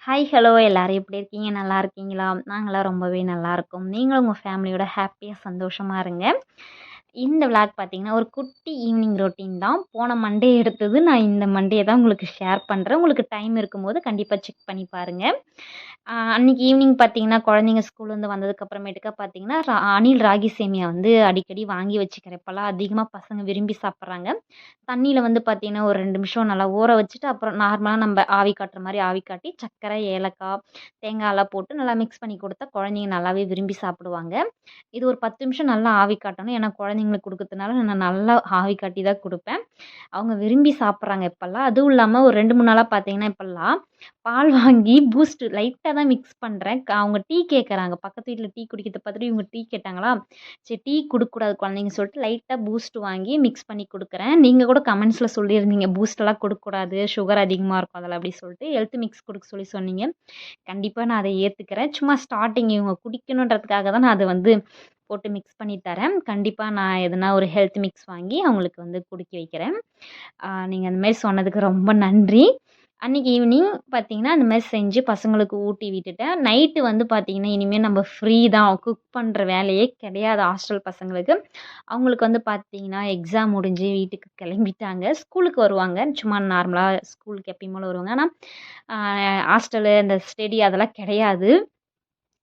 Hi hello எல்லாரும் எப்படி இருக்கீங்க? நல்லா இருக்கீங்களா? நாங்களாம் ரொம்பவே நல்லா இருக்கோம். நீங்களும் உங்கள் ஃபேமிலியோட ஹாப்பியாக சந்தோஷமாக இருங்க. இந்த விளாக் பார்த்தீங்கன்னா ஒரு குட்டி ஈவினிங் ரொட்டீன் தான். போன மண்டே எடுத்தது. நான் இந்த மண்டே தான் உங்களுக்கு ஷேர் பண்ணுறேன். உங்களுக்கு டைம் இருக்கும்போது கண்டிப்பாக செக் பண்ணி பாருங்கள். அன்றைக்கி ஈவினிங் பார்த்தீங்கன்னா குழந்தைங்க ஸ்கூல்லேருந்து வந்ததுக்கப்புறமேட்டுக்கா பார்த்தீங்கன்னா அணில் ராகி சேமியா வந்து அடிக்கடி வாங்கி வச்சுக்கிறேன். இப்போல்லாம் அதிகமாக பசங்க விரும்பி சாப்பிட்றாங்க. தண்ணியில் வந்து பார்த்தீங்கன்னா ஒரு 2 நிமிஷம் நல்லா ஊற வச்சுட்டு அப்புறம் நார்மலாக நம்ம ஆவி காட்டுற மாதிரி ஆவி காட்டி சர்க்கரை, ஏலக்காய், தேங்காய்லாம் போட்டு நல்லா மிக்ஸ் பண்ணி கொடுத்தா குழந்தைங்க நல்லாவே விரும்பி சாப்பிடுவாங்க. இது ஒரு 10 நிமிஷம் நல்லா ஆவி காட்டணும். ஏன்னா குழந்தைங்களுக்கு கொடுக்கறதுனால நான் நல்லா ஆவி காட்டி தான் கொடுப்பேன். அவங்க விரும்பி சாப்பிட்றாங்க இப்போல்லாம். அதுவும் இல்லாமல் ஒரு 2, 3 நாளாக பார்த்தீங்கன்னா இப்போல்லாம் பால் வாங்கி பூஸ்ட் லைட்டாக தான் மிக்ஸ் பண்ணுறேன். அவங்க டீ கேட்குறாங்க. பக்கத்து வீட்டில் டீ குடிக்கிறத பார்த்துட்டு இவங்க டீ கேட்டாங்களா, சரி டீ கொடுக்கக்கூடாது குழந்தைங்கன்னு சொல்லிட்டு லைட்டாக பூஸ்ட் வாங்கி மிக்ஸ் பண்ணி கொடுக்குறேன். நீங்கள் கூட கமெண்ட்ஸில் சொல்லியிருந்தீங்க பூஸ்ட்டெல்லாம் கொடுக்கக்கூடாது, சுகர் அதிகமாக இருக்கும் அதில் அப்படி சொல்லிட்டு ஹெல்த் மிக்ஸ் கொடுக்க சொல்லி சொன்னீங்க. கண்டிப்பாக நான் அதை ஏற்றுக்கிறேன். சும்மா ஸ்டார்டிங் இவங்க குடிக்கணுன்றதுக்காக தான் நான் அதை வந்து போட்டு மிக்ஸ் பண்ணி தரேன். கண்டிப்பாக நான் எதுனா ஒரு ஹெல்த் மிக்ஸ் வாங்கி அவங்களுக்கு வந்து குடிக்க வைக்கிறேன். நீங்கள் அந்த மாதிரி சொன்னதுக்கு ரொம்ப நன்றி. அன்றைக்கி ஈவினிங் பார்த்தீங்கன்னா அந்த மாதிரி செஞ்சு பசங்களுக்கு ஊட்டி விட்டுட்டேன். நைட்டு வந்து பார்த்தீங்கன்னா இனிமேல் நம்ம ஃப்ரீ தான். குக் பண்ணுற வேலையே கிடையாது ஹாஸ்டல் பசங்களுக்கு. அவங்களுக்கு வந்து பார்த்தீங்கன்னா எக்ஸாம் முடிஞ்சு வீட்டுக்கு கிளம்பிட்டாங்க. ஸ்கூலுக்கு வருவாங்க. சும்மா நார்மலாக ஸ்கூலுக்கு எப்பயும் போல் வருவாங்க. ஆனால் ஹாஸ்டலு இந்த ஸ்டடி அதெல்லாம் கிடையாது.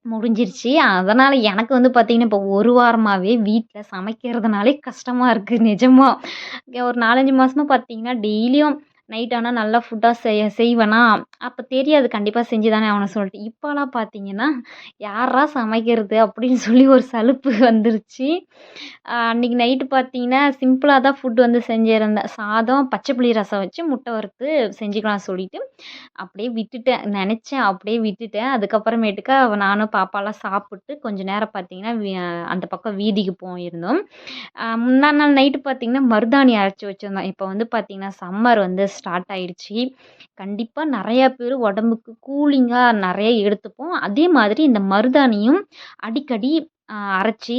முடிஞ்சிருச்சு. அதனால எனக்கு வந்து பார்த்தீங்கன்னா, இப்போ 1 வாரமாவே வீட்ல சமைக்கிறதுனாலே கஷ்டமா இருக்கு நிஜமா. ஒரு 4, 5 மாசமா பார்த்தீங்கன்னா, டெய்லியும் நைட் ஆனா நல்லா ஃபுட்டா செய்வேனா, அப்ப தெரியாது கண்டிப்பா செஞ்சு தானே ஆகணும்னு சொல்லிட்டு. இப்போலாம் பார்த்தீங்கன்னா, யார்றா சமைக்கிறது அப்படின்னு சொல்லி ஒரு சலுப்பு வந்துருச்சு. அன்னைக்கு நைட்டு பார்த்தீங்கன்னா, சிம்பிளா தான் ஃபுட் வந்து செஞ்சிருந்தேன். சாதம், பச்சை புளி ரசம் வச்சு முட்டை வறுத்து செஞ்சுக்கலாம் சொல்லிட்டு அப்படியே விட்டுட்டேன். நெனச்சேன் அப்படியே விட்டுட்டேன். அதுக்கப்புறமேட்டுக்கா நானும் பாப்பாலாம் சாப்பிட்டு கொஞ்ச நேரம் பார்த்தீங்கன்னா, அந்த பக்கம் வீதிக்கு போயிருந்தோம். முந்தா நாள் நைட்டு பார்த்தீங்கன்னா, மருதாணி அரைச்சு வச்சிருந்தோம். இப்போ வந்து பார்த்தீங்கன்னா, சம்மர் வந்து ஸ்டார்ட் ஆயிடுச்சு. கண்டிப்பா நெறையா பேரு உடம்புக்கு கூலிங்கா நெறைய எடுத்துப்போம். அதே மாதிரி இந்த மருதாணியும் அடிக்கடி அரைச்சி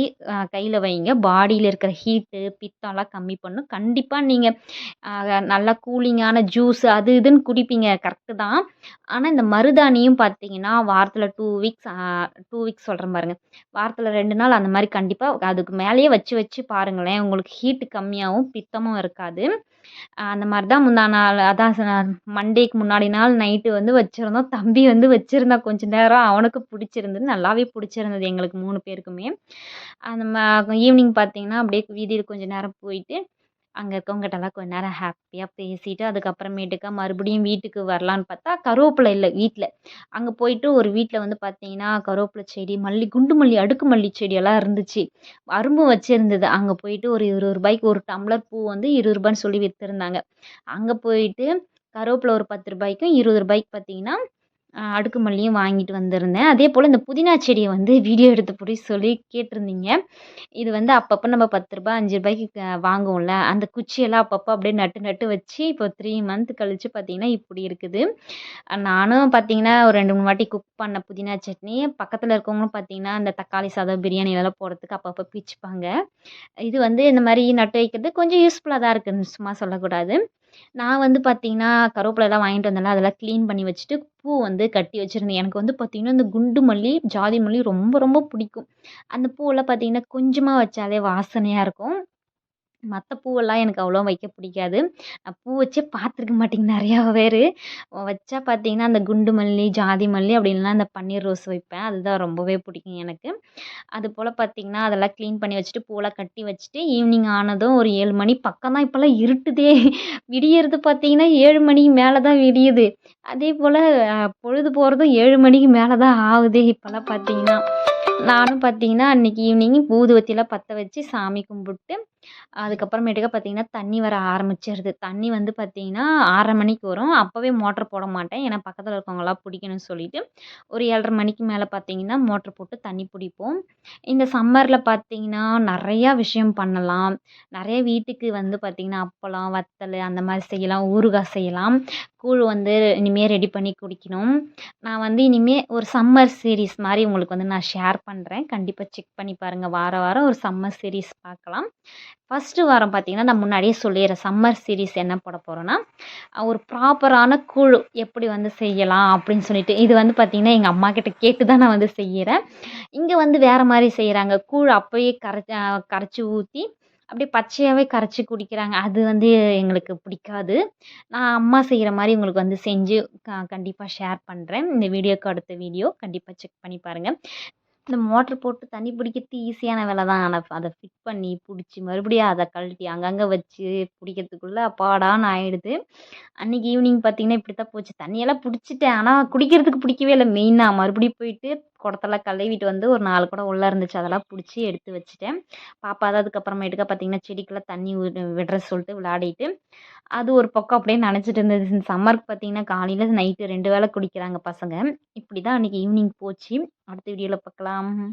கையில வைங்க. பாடியில இருக்கிற ஹீட்டு, பித்தம்லாம் கம்மி பண்ணும். கண்டிப்பா நீங்க நல்லா கூலிங்கான ஜூஸ் அது இதுன்னு குடிப்பீங்க கரெக்ட்டு தான். ஆனா, இந்த மருதாணியும் பார்த்தீங்கன்னா, வாரத்தில 2 வீக்ஸ் 2 வீக்ஸ் சொல்றேன் பாருங்க. வாரத்தில 2 நாள் அந்த மாரி கண்டிப்பா அதுக்கு மேலேயே வச்சு வச்சு பாருங்களேன். உங்களுக்கு ஹீட்டு கம்மியாகும், பித்தமும் இருக்காது. அந்த மாரி தான் முந்தா நாள் அதான் மண்டேக்கு முன்னாடி நாள் நைட்டு வந்து வச்சிருந்தோம். தம்பி வந்து வச்சிருந்தான் கொஞ்ச நேரம். அவனுக்கு பிடிச்சிருந்தது. நல்லாவே பிடிச்சிருந்தது எங்களுக்கு 3 பேருக்குமே. அந்த ஈவினிங் பார்த்தீங்கன்னா, அப்படியே வீதியில கொஞ்ச நேரம் போயிட்டு அங்க இருக்கவங்ககிட்டலாம் கொஞ்ச நேரம் ஹாப்பியா பேசிட்டு, அதுக்கப்புறமேட்டுக்கா மறுபடியும் வீட்டுக்கு வரலான்னு பார்த்தா, கருவேப்பிலை இல்ல வீட்ல. அங்க போயிட்டு ஒரு வீட்ல வந்து பார்த்தீங்கன்னா, கருவேப்பிலை செடி, குண்டு மல்லி, அடுக்கு மல்லி செடியெல்லாம் இருந்துச்சு. அரும்பு வச்சிருந்தது. அங்க போயிட்டு ஒரு ரூ. 20க்கு ஒரு டம்ளர் பூ வந்து ரூ. 20ன்னு சொல்லி வித்துருந்தாங்க. அங்க போயிட்டு கருவேப்பிலை ஒரு ரூ. 10க்கும் ரூ. 20க்கு பார்த்தீங்கன்னா அடுக்கு மல்லியும் வாங்கிட்டு வந்திருந்தேன். அதேபோல இந்த புதினா செடிய வந்து வீடியோ எடுத்து புடி சொல்லி கேட்டிருந்தீங்க. இது வந்து அப்பப்போ நம்ம ரூ. 10 ரூ. 5க்கு வாங்குவோம்ல, அந்த குச்சியெல்லாம் அப்பப்போ அப்படியே நட்டு நட்டு வச்சு இப்போ 3 மந்த் கழிச்சு பார்த்தீங்கன்னா, இப்படி இருக்குது. நானும் பார்த்தீங்கன்னா, ஒரு 2, 3 வாட்டி குக் பண்ண புதினா சட்னி. பக்கத்துல இருக்கவங்களும் பார்த்தீங்கன்னா, இந்த தக்காளி சாதம், பிரியாணி இதெல்லாம் போடுறதுக்கு அப்பப்போ பிச்சுப்பாங்க. இது வந்து இந்த மாரி நட்டு வைக்கிறது கொஞ்சம் யூஸ்ஃபுல்லா தான் இருக்குன்னு சும்மா சொல்லக்கூடாது. நான் வந்து பார்த்தீங்கன்னா, கருவேப்பிலலாம் வாங்கிட்டு வந்தேன்ல, அதெல்லாம் கிளீன் பண்ணி வச்சுட்டு, பூ வந்து கட்டி வச்சிருந்தேன். எனக்கு வந்து பார்த்தீங்கன்னா, இந்த குண்டு மல்லி, ஜாதி மல்லி ரொம்ப ரொம்ப பிடிக்கும். அந்த பூவெல்லாம் பார்த்தீங்கன்னா, கொஞ்சமா வச்சாலே வாசனையா இருக்கும். மத்த பூவெல்லாம் எனக்கு அவ்வளவா வைக்க பிடிக்காது. நான் பூ வச்சே பார்த்துருக்க மாட்டீங்க நெறையா பேரு. வச்சா பார்த்தீங்கன்னா, அந்த குண்டு மல்லி, ஜாதி மல்லி அப்படி இல்லைனா அந்த பன்னீர் ரோஸ் வைப்பேன். அதுதான் ரொம்பவே பிடிக்கும் எனக்கு. அதுபோல பார்த்தீங்கன்னா, அதெல்லாம் க்ளீன் பண்ணி வச்சுட்டு, பூவெல்லாம் கட்டி வச்சுட்டு, ஈவினிங் ஆனதும் ஒரு 7 மணி பக்கம் தான் இப்போலாம் இருட்டுதே. விடியறது பார்த்தீங்கன்னா, 7 மணிக்கு மேல தான் விடியுது. அதேபோல பொழுது போறதும் 7 மணிக்கு மேல தான் ஆகுதே இப்போலாம் பார்த்தீங்கன்னா. நானும் பார்த்தீங்கன்னா, அன்னைக்கு ஈவினிங் ஊதுவத்திலாம் பத்த வச்சு சாமி கும்பிட்டு, அதுக்கப்புறமேட்டுக்கா பார்த்தீங்கன்னா, தண்ணி வர ஆரம்பிச்சிருது. தண்ணி வந்து பார்த்தீங்கன்னா, 6:30 மணிக்கு வரும். அப்பவே மோட்டர் போட மாட்டேன். ஏன்னா, பக்கத்துல இருக்கவங்கலாம் புடிக்கணும்னு சொல்லிட்டு, ஒரு 7:30 மணிக்கு மேல பார்த்தீங்கன்னா, மோட்டர் போட்டு தண்ணி புடிப்போம். இந்த சம்மர்ல பார்த்தீங்கன்னா, நெறையா விஷயம் பண்ணலாம். நெறைய வீட்டுக்கு வந்து பார்த்தீங்கன்னா, அப்பளம், வத்தலு அந்த மாரி செய்யலாம். ஊறுகாய் செய்யலாம். கூழ் வந்து இனிமே ரெடி பண்ணி குடிக்கணும். நான் வந்து இனிமே ஒரு சம்மர் சீரிஸ் மாரி உங்களுக்கு வந்து நான் ஷேர் பண்றேன். கண்டிப்பா செக் பண்ணி பாருங்க. வாரம் வாரம் ஒரு சம்மர் சீரிஸ் பார்க்கலாம். ஃபர்ஸ்ட்டு வாரம் பார்த்தீங்கன்னா, நான் முன்னாடியே சொல்லிர்றேன். சம்மர் சீரிஸ் என்ன போட போறோம்னா, ஒரு ப்ராப்பரான கூழ் எப்படி வந்து செய்யலாம் அப்படின்னு சொல்லிட்டு. இது வந்து பார்த்தீங்கன்னா, எங்க அம்மாகிட்ட கேட்டு தான் நான் வந்து செய்யறேன். இங்க வந்து வேற மாரி செய்றாங்க. கூழ் அப்பயே கரைச்சு ஊத்தி, அப்படியே பச்சையாவே கரைச்சு குடிக்கிறாங்க. அது வந்து எங்களுக்கு பிடிக்காது. நான் அம்மா செய்ற மாரி உங்களுக்கு வந்து செஞ்சு கண்டிப்பா ஷேர் பண்றேன். இந்த வீடியோக்கு அடுத்த வீடியோ கண்டிப்பா செக் பண்ணி பாருங்க. இந்த மோட்டர் போட்டு தண்ணி பிடிக்கிறது ஈஸியான வேலை தான். ஆனா அத ஃபிட் பண்ணி, புடிச்சு மறுபடியும் அத கழட்டி அங்கங்க வச்சு புடிக்கிறதுக்குள்ள அப்பாடான்னு ஆயிடுது. அன்னைக்கு ஈவினிங் பார்த்தீங்கன்னா, இப்படித்தான் போச்சு. தண்ணியெல்லாம் புடிச்சுட்டேன். ஆனா குடிக்கிறதுக்கு புடிக்கவே இல்ல மெயினா. மறுபடியும் போயிட்டு குடத்தெல்லாம் கழுவிட்டு வந்து ஒரு 4 குடம் உள்ள இருந்துச்சு. அதெல்லாம் புடிச்சு எடுத்து வச்சுட்டேன். பாப்பா தான் அதுக்கப்புறமேட்டுக்கா பார்த்தீங்கன்னா, செடிக்கெல்லாம் தண்ணி விடுற சொல்லிட்டு விளையாடிட்டு, அது ஒரு பக்கம் அப்படியே நனைச்சிட்டு இருந்தது. சம்மருக்கு பார்த்தீங்கன்னா, காலையில நைட்டு 2 வேள குடிக்கிறாங்க பசங்க. இப்படிதான் அன்னைக்கு ஈவினிங் போச்சு. அடுத்த வீடியோல பார்க்கலாம்.